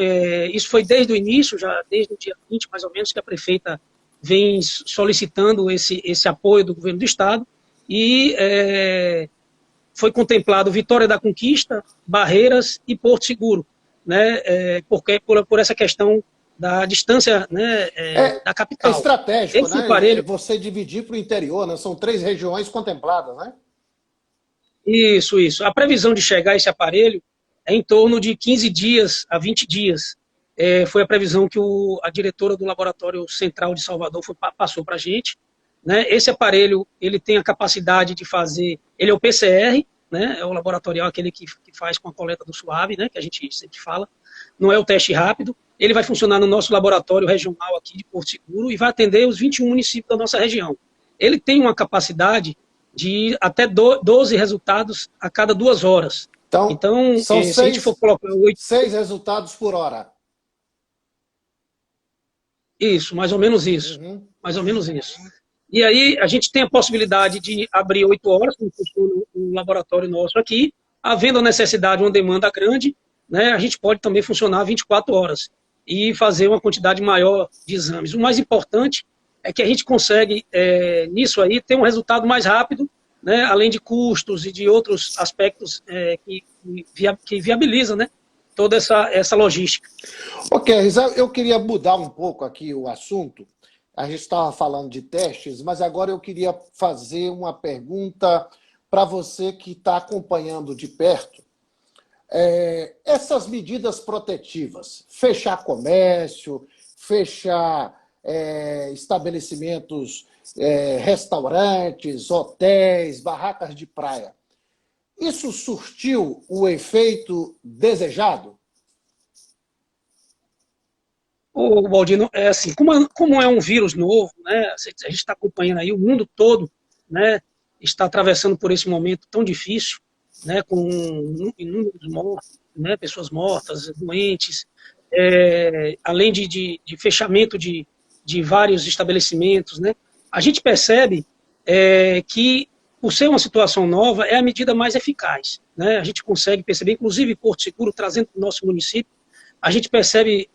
isso foi desde o início, já desde o dia 20, mais ou menos, que a prefeita vem solicitando esse apoio do governo do Estado e foi contemplado Vitória da Conquista, Barreiras e Porto Seguro, né, porque por essa questão da distância, né, da capital. É estratégico, esse né? Aparelho... Você dividir para o interior, né? São 3 regiões contempladas, né? Isso. A previsão de chegar esse aparelho é em torno de 15 dias a 20 dias. Foi a previsão que a diretora do Laboratório Central de Salvador passou para a gente. Né? Esse aparelho ele tem a capacidade de fazer... Ele é o PCR, né? É o laboratorial, aquele que faz com a coleta do suave, né? Que a gente sempre fala. Não é o teste rápido. Ele vai funcionar no nosso laboratório regional aqui de Porto Seguro e vai atender os 21 municípios da nossa região. Ele tem uma capacidade de até 12 resultados a cada 2 horas. Então são se a gente for colocar 6 resultados por hora. Isso, mais ou menos isso. Mais ou menos isso. E aí a gente tem a possibilidade de abrir 8 horas, como funciona o laboratório nosso aqui. Havendo a necessidade, uma demanda grande, né, a gente pode também funcionar 24 horas e fazer uma quantidade maior de exames. O mais importante é que a gente consegue, nisso aí, ter um resultado mais rápido, né, além de custos e de outros aspectos que viabilizam, né, toda essa logística. Ok, eu queria mudar um pouco aqui o assunto. A gente estava falando de testes, mas agora eu queria fazer uma pergunta para você que está acompanhando de perto. Essas medidas protetivas, fechar comércio, fechar estabelecimentos, restaurantes, hotéis, barracas de praia, isso surtiu o efeito desejado? Ô, Baldino, assim, como é um vírus novo, né, a gente está acompanhando aí, o mundo todo, né, está atravessando por esse momento tão difícil, né, com inúmeros mortos, né, pessoas mortas, doentes, além de fechamento de vários estabelecimentos, né, a gente percebe que, por ser uma situação nova, é a medida mais eficaz, né, a gente consegue perceber, inclusive Porto Seguro, trazendo para o nosso município, a gente percebe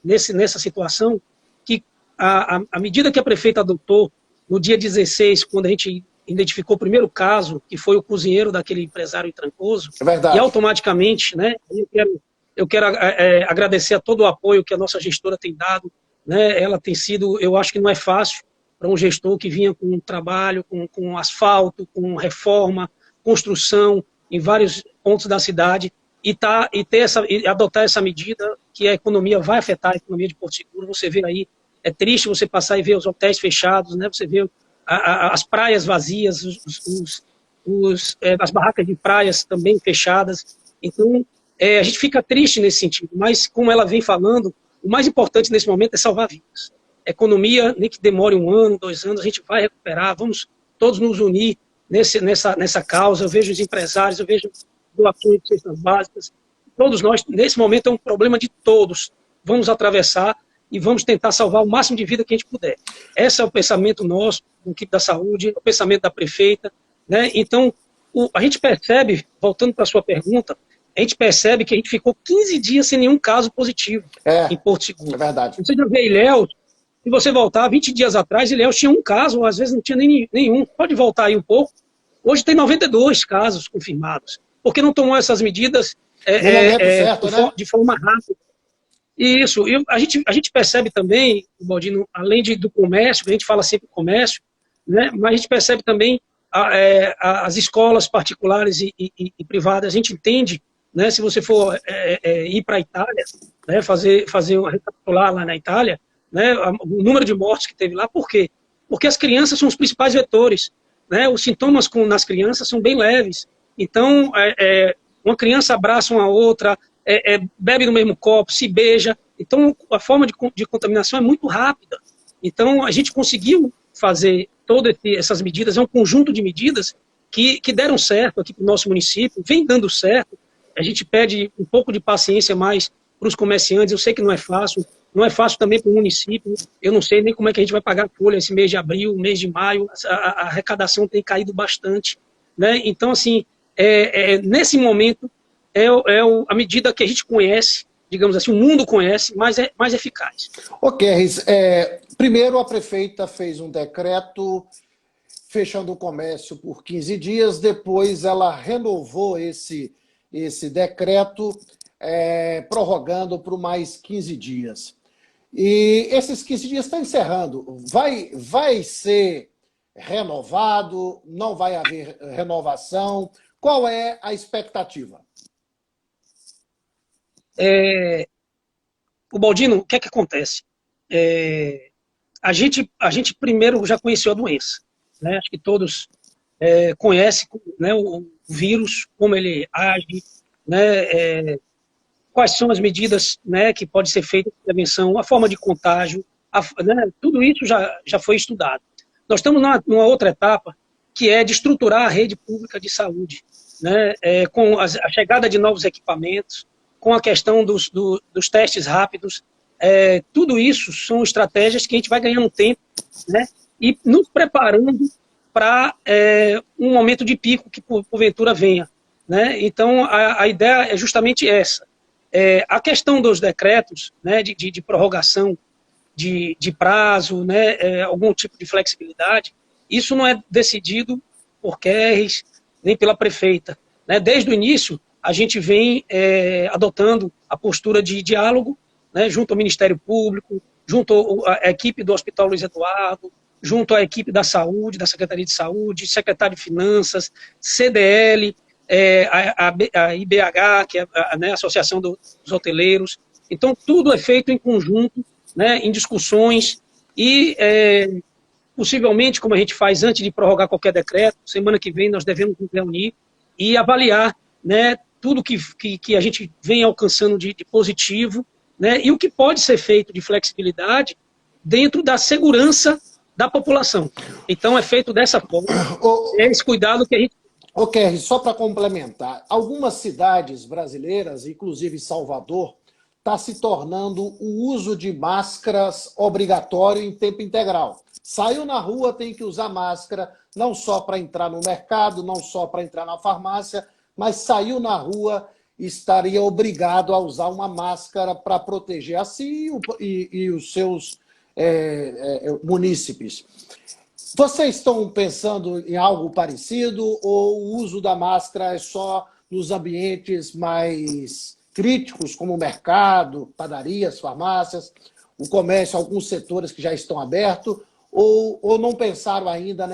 nessa situação que a medida que a prefeita adotou no dia 16, quando a gente identificou o primeiro caso, que foi o cozinheiro daquele empresário em Trancoso, e automaticamente, né, eu quero agradecer a todo o apoio que a nossa gestora tem dado, né, ela tem sido, eu acho que não é fácil para um gestor que vinha com um trabalho, com asfalto, com reforma, construção, em vários pontos da cidade, e adotar essa medida que a economia vai afetar a economia de Porto Seguro. Você vê aí, é triste você passar e ver os hotéis fechados, né? Você vê as praias vazias, as barracas de praias também fechadas. Então, a gente fica triste nesse sentido, mas como ela vem falando, o mais importante nesse momento é salvar vidas. A economia, nem que demore 1 ano, 2 anos, a gente vai recuperar, vamos todos nos unir nessa causa. Eu vejo os empresários, eu vejo doações de cestas básicas, todos nós, nesse momento é um problema de todos, vamos atravessar e vamos tentar salvar o máximo de vida que a gente puder. Esse é o pensamento nosso, do equipe da saúde, o pensamento da prefeita, né? Então, a gente percebe, voltando para a sua pergunta, a gente percebe que a gente ficou 15 dias sem nenhum caso positivo em Porto Seguro. É verdade. Você já vê Ilhéus, se você voltar 20 dias atrás, Ilhéus tinha um caso, ou às vezes não tinha nenhum. Pode voltar aí um pouco. Hoje tem 92 casos confirmados. porque não tomou essas medidas No momento certo, né? de forma rápida. Isso, e a gente percebe também, Baldino, além do comércio, a gente fala sempre comércio, né, mas a gente percebe também as escolas particulares e privadas, a gente entende, né, se você for ir para a Itália, né, recapitular lá na Itália, né, o número de mortes que teve lá, por quê? Porque as crianças são os principais vetores, né, os sintomas nas crianças são bem leves, então uma criança abraça uma outra, bebe no mesmo copo, se beija, então a forma de contaminação é muito rápida, então a gente conseguiu fazer todas essas medidas, é um conjunto de medidas que deram certo aqui para o nosso município, vem dando certo. A gente pede um pouco de paciência mais para os comerciantes, eu sei que não é fácil também para o município, eu não sei nem como é que a gente vai pagar a folha esse mês de abril, mês de maio, a arrecadação tem caído bastante, né? Então, assim, nesse momento, a medida que a gente conhece, digamos assim, o mundo conhece, mas é mais eficaz. Ok, primeiro a prefeita fez um decreto fechando o comércio por 15 dias, depois ela renovou esse decreto, prorrogando por mais 15 dias. E esses 15 dias estão encerrando. Vai ser renovado? Não vai haver renovação? Qual é a expectativa? O Baldino, o que é que acontece? A gente primeiro já conheceu a doença, né? Acho que todos conhecem, né, o vírus, como ele age, né, quais são as medidas, né, que pode ser feita de prevenção, a forma de contágio, né, tudo isso já foi estudado. Nós estamos numa outra etapa, que é de estruturar a rede pública de saúde, né, com a chegada de novos equipamentos, com a questão dos testes rápidos, tudo isso são estratégias que a gente vai ganhando tempo, né, e nos preparando para um momento de pico que porventura venha, né? Então a ideia é justamente essa. A questão dos decretos, né, de prorrogação de prazo, né, algum tipo de flexibilidade, isso não é decidido por QRs nem pela prefeita, né? Desde o início a gente vem adotando a postura de diálogo, né, junto ao Ministério Público, junto à equipe do Hospital Luiz Eduardo, junto à equipe da Saúde, da Secretaria de Saúde, Secretário de Finanças, CDL, a IBH, que é né, a Associação dos Hoteleiros. Então, tudo é feito em conjunto, né, em discussões e, possivelmente, como a gente faz antes de prorrogar qualquer decreto, semana que vem nós devemos nos reunir e avaliar, né, tudo que a gente vem alcançando de positivo, né, e o que pode ser feito de flexibilidade dentro da segurança da população. Então, é feito dessa forma. É esse cuidado que a gente... Ok, só para complementar, algumas cidades brasileiras, inclusive Salvador, está se tornando o uso de máscaras obrigatório em tempo integral. Saiu na rua, tem que usar máscara, não só para entrar no mercado, não só para entrar na farmácia, mas saiu na rua, estaria obrigado a usar uma máscara para proteger a si e os seus munícipes. Vocês estão pensando em algo parecido ou o uso da máscara é só nos ambientes mais críticos, como o mercado, padarias, farmácias, o comércio, alguns setores que já estão abertos, ou não pensaram ainda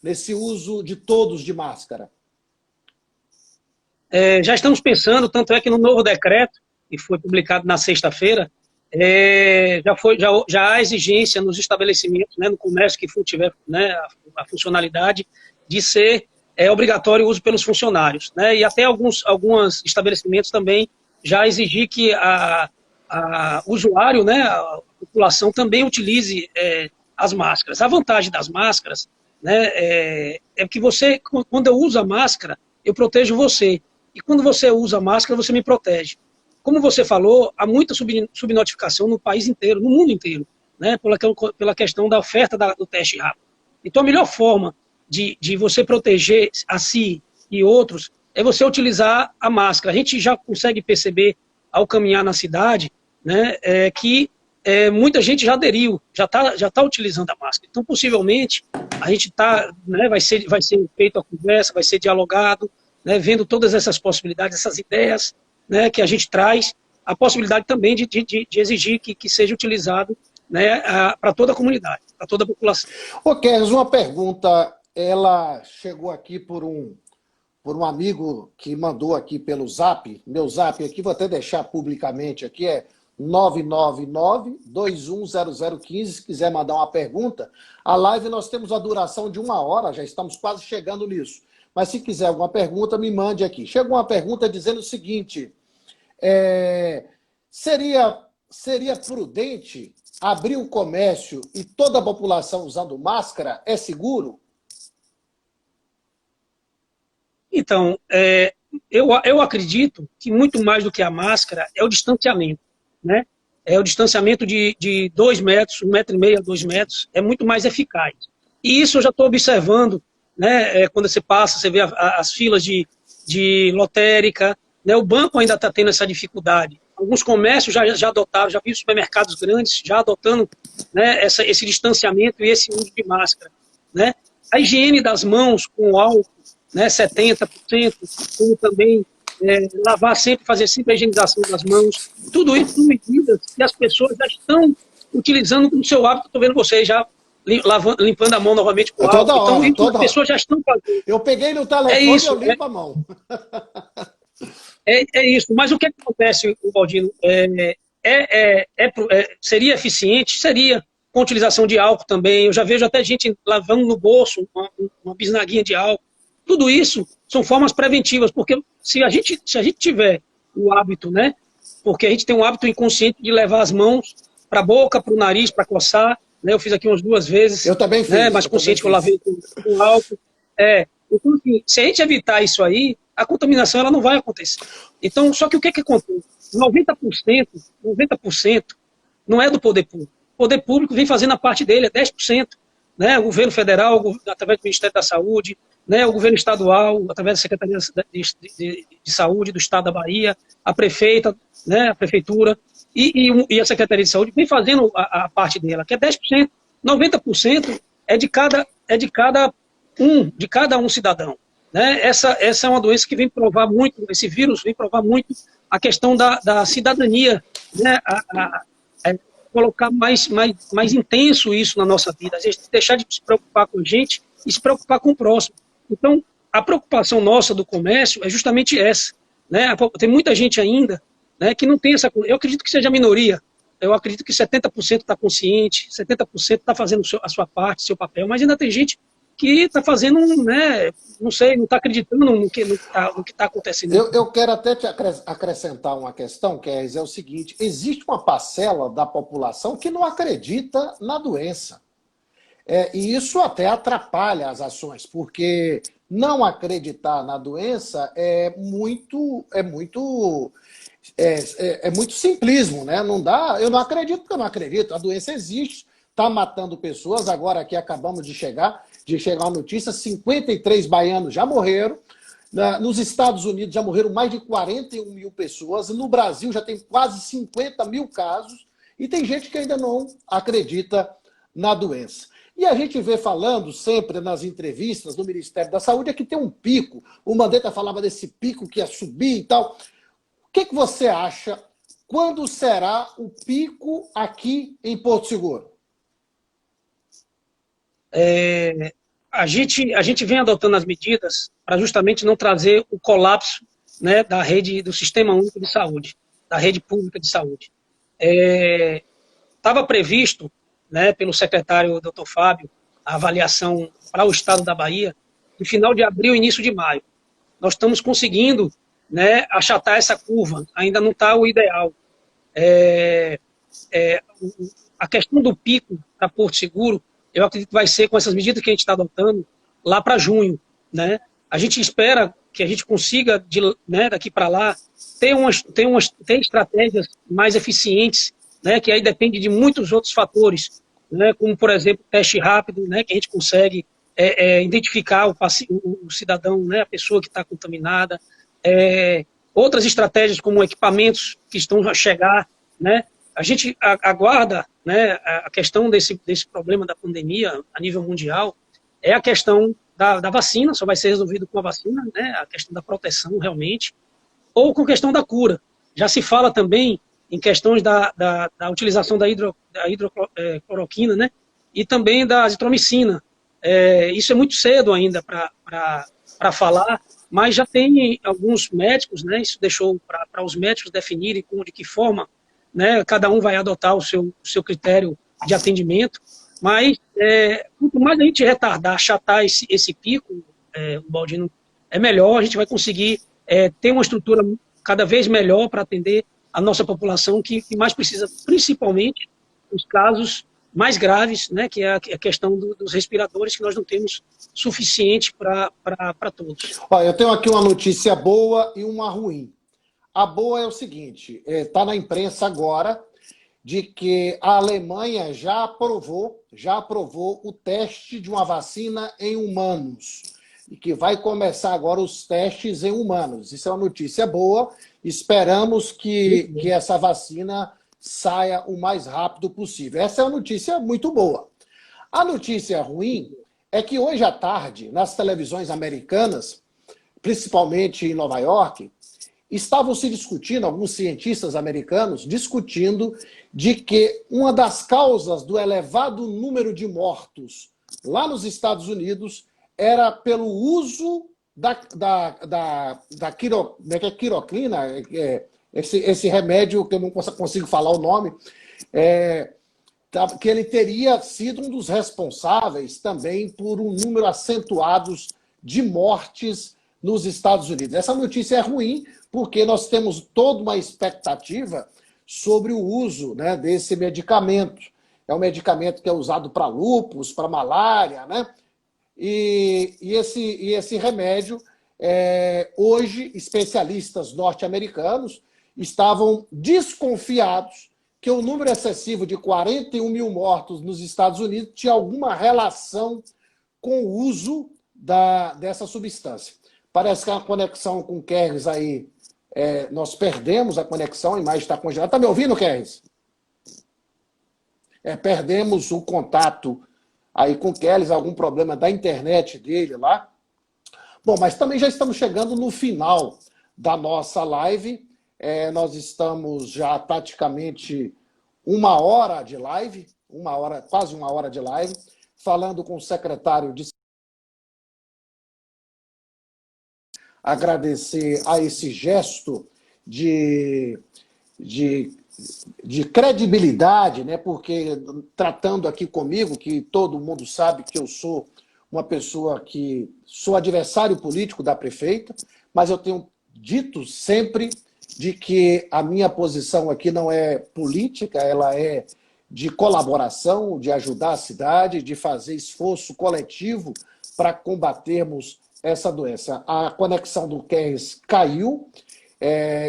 nesse uso de todos de máscara? Já estamos pensando, tanto é que no novo decreto, que foi publicado na sexta-feira, já há exigência nos estabelecimentos, né, no comércio que tiver, né, a funcionalidade de ser obrigatório o uso pelos funcionários, né, e até alguns estabelecimentos também já exigir que o usuário, né, a população também utilize as máscaras. A vantagem das máscaras, né, é que você, quando eu uso a máscara, eu protejo você, e quando você usa a máscara, você me protege. Como você falou, há muita subnotificação no país inteiro, no mundo inteiro, né, pela questão da oferta do teste rápido. Então, a melhor forma de você proteger a si e outros é você utilizar a máscara. A gente já consegue perceber, ao caminhar na cidade, né, que muita gente já aderiu, já tá utilizando a máscara. Então, possivelmente, a gente né, vai ser feita a conversa, vai ser dialogado, né, vendo todas essas possibilidades, essas ideias, né, que a gente traz, a possibilidade também de exigir que seja utilizado, né, para toda a comunidade, para toda a população. Ô, Kers, uma pergunta, ela chegou aqui por um amigo que mandou aqui pelo Zap, meu Zap aqui, vou até deixar publicamente aqui, é 999-210015, se quiser mandar uma pergunta. A live nós temos a duração de 1 hora, já estamos quase chegando nisso. Mas se quiser alguma pergunta, me mande aqui. Chegou uma pergunta dizendo o seguinte, seria prudente abrir o comércio e toda a população usando máscara? É seguro? Então, eu acredito que muito mais do que a máscara é o distanciamento, né? É o distanciamento de 2 metros, 1,5 metro a 2 metros, é muito mais eficaz. E isso eu já estou observando, né? Quando você passa, você vê as filas de lotérica, né? O banco ainda está tendo essa dificuldade. Alguns comércios já adotaram, já vi supermercados grandes já adotando, né, esse distanciamento e esse uso de máscara, né? A higiene das mãos com álcool, né, 70%, como também lavar sempre, fazer sempre a higienização das mãos. Tudo isso são medidas que as pessoas já estão utilizando no seu hábito. Estou vendo vocês já limpando a mão novamente com álcool. Toda hora, então, as pessoas já estão fazendo. Eu peguei no telefone e eu limpo a mão. É isso. Mas o que acontece, Baldino? Seria eficiente? Seria. Com utilização de álcool também. Eu já vejo até gente lavando no bolso uma bisnaguinha de álcool. Tudo isso são formas preventivas, porque se a gente tiver o hábito, né? Porque a gente tem um hábito inconsciente de levar as mãos para a boca, para o nariz, para coçar, né? Eu fiz aqui umas 2 vezes. Eu também fiz. Né? Mas consciente que eu lavei com álcool. Então, assim, se a gente evitar isso aí, a contaminação ela não vai acontecer. Então, só que o que acontece? 90% não é do poder público. O poder público vem fazendo a parte dele, é 10%. Né? O governo federal, através do Ministério da Saúde, né? O governo estadual, através da Secretaria de Saúde do Estado da Bahia, a prefeita, né? A prefeitura e a Secretaria de Saúde vem fazendo a parte dela, que é 10%. 90% é de cada um cidadão. Né? Essa é uma doença que vem provar muito, esse vírus vem provar muito a questão da cidadania, né? Colocar mais intenso isso na nossa vida, a gente deixar de se preocupar com a gente e se preocupar com o próximo. Então, a preocupação nossa do comércio é justamente essa. Né? Tem muita gente ainda, né, que não tem essa... Eu acredito que seja a minoria. Eu acredito que 70% está consciente, 70% está fazendo a sua parte, seu papel, mas ainda tem gente que está fazendo, né, não sei, não está acreditando no que está acontecendo. Eu quero até te acrescentar uma questão, que é o seguinte, existe uma parcela da população que não acredita na doença. E isso até atrapalha as ações, porque não acreditar na doença é muito simplismo, né? Não dá, eu não acredito porque eu não acredito, a doença existe, está matando pessoas, agora aqui acabamos de chegar a notícia, 53 baianos já morreram, nos Estados Unidos já morreram mais de 41 mil pessoas, no Brasil já tem quase 50 mil casos, e tem gente que ainda não acredita na doença. E a gente vê falando sempre nas entrevistas do Ministério da Saúde é que tem um pico. O Mandetta falava desse pico que ia subir e tal. O que você acha? Quando será o pico aqui em Porto Seguro? A gente vem adotando as medidas para justamente não trazer o colapso, né, da rede, do Sistema Único de Saúde, da rede pública de saúde. Estava previsto, né, pelo secretário Dr. Fábio, a avaliação para o estado da Bahia, no final de abril, início de maio. Nós estamos conseguindo, né, achatar essa curva, ainda não está o ideal. A questão do pico para Porto Seguro, eu acredito que vai ser com essas medidas que a gente está adotando lá para junho. Né? A gente espera que a gente consiga, né, daqui para lá, ter estratégias mais eficientes, né, que aí depende de muitos outros fatores, né, como, por exemplo, teste rápido, né, que a gente consegue identificar o cidadão, né, a pessoa que está contaminada, outras estratégias como equipamentos que estão a chegar, né, a gente aguarda, né, a questão desse problema da pandemia a nível mundial, é a questão da vacina, só vai ser resolvido com a vacina, né, a questão da proteção realmente, ou com questão da cura. Já se fala também em questões da utilização da hidrocloroquina, né, e também da azitromicina. Isso é muito cedo ainda para falar, mas já tem alguns médicos, né, isso deixou para os médicos definirem de que forma, né, cada um vai adotar o seu critério de atendimento, mas quanto mais a gente retardar, achatar esse pico, o Baldino, é melhor, a gente vai conseguir ter uma estrutura cada vez melhor para atender a nossa população que mais precisa, principalmente os casos mais graves, né, que é a questão dos respiradores, que nós não temos suficiente para todos. Olha, eu tenho aqui uma notícia boa e uma ruim. A boa é o seguinte, está na imprensa agora, de que a Alemanha já aprovou o teste de uma vacina em humanos, e que vai começar agora os testes em humanos. Isso é uma notícia boa, esperamos que essa vacina saia o mais rápido possível. Essa é uma notícia muito boa. A notícia ruim é que hoje à tarde, nas televisões americanas, principalmente em Nova York, estavam se discutindo, alguns cientistas americanos, discutindo de que uma das causas do elevado número de mortos lá nos Estados Unidos era pelo uso da quiroquina, esse remédio que eu não consigo falar o nome, que ele teria sido um dos responsáveis também por um número acentuado de mortes nos Estados Unidos. Essa notícia é ruim, porque nós temos toda uma expectativa sobre o uso, né, desse medicamento. É um medicamento que é usado para lúpus, para malária, né? E esse remédio, hoje, especialistas norte-americanos estavam desconfiados que o número excessivo de 41 mil mortos nos Estados Unidos tinha alguma relação com o uso dessa substância. Parece que a conexão com o Kerres aí, nós perdemos a conexão, a imagem está congelada. Está me ouvindo, Kerres? Perdemos o contato aí com o Kerres, algum problema da internet dele lá. Bom, mas também já estamos chegando no final da nossa live. Nós estamos já praticamente uma hora de live, quase uma hora de live, falando com o secretário de... Agradecer a esse gesto de credibilidade, né? Porque tratando aqui comigo, que todo mundo sabe que eu sou uma pessoa que sou adversário político da prefeita, mas eu tenho dito sempre de que a minha posição aqui não é política, ela é de colaboração, de ajudar a cidade, de fazer esforço coletivo para combatermos essa doença. A conexão do Kerres caiu.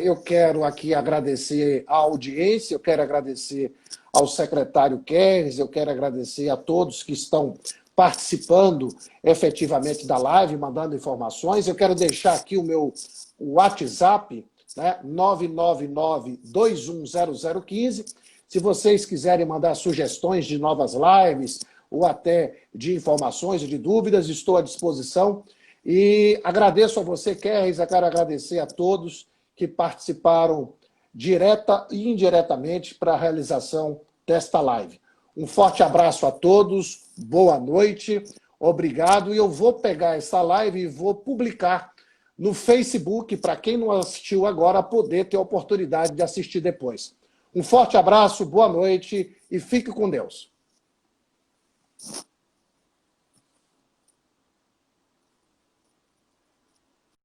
Eu quero aqui agradecer a audiência, eu quero agradecer ao secretário Kerres, eu quero agradecer a todos que estão participando efetivamente da live, mandando informações. Eu quero deixar aqui o meu WhatsApp, né, 999-210015. Se vocês quiserem mandar sugestões de novas lives ou até de informações ou de dúvidas, estou à disposição. E agradeço a você, Kerres, eu quero agradecer a todos que participaram direta e indiretamente para a realização desta live. Um forte abraço a todos, boa noite, obrigado. E eu vou pegar essa live e vou publicar no Facebook, para quem não assistiu agora, poder ter a oportunidade de assistir depois. Um forte abraço, boa noite e fique com Deus.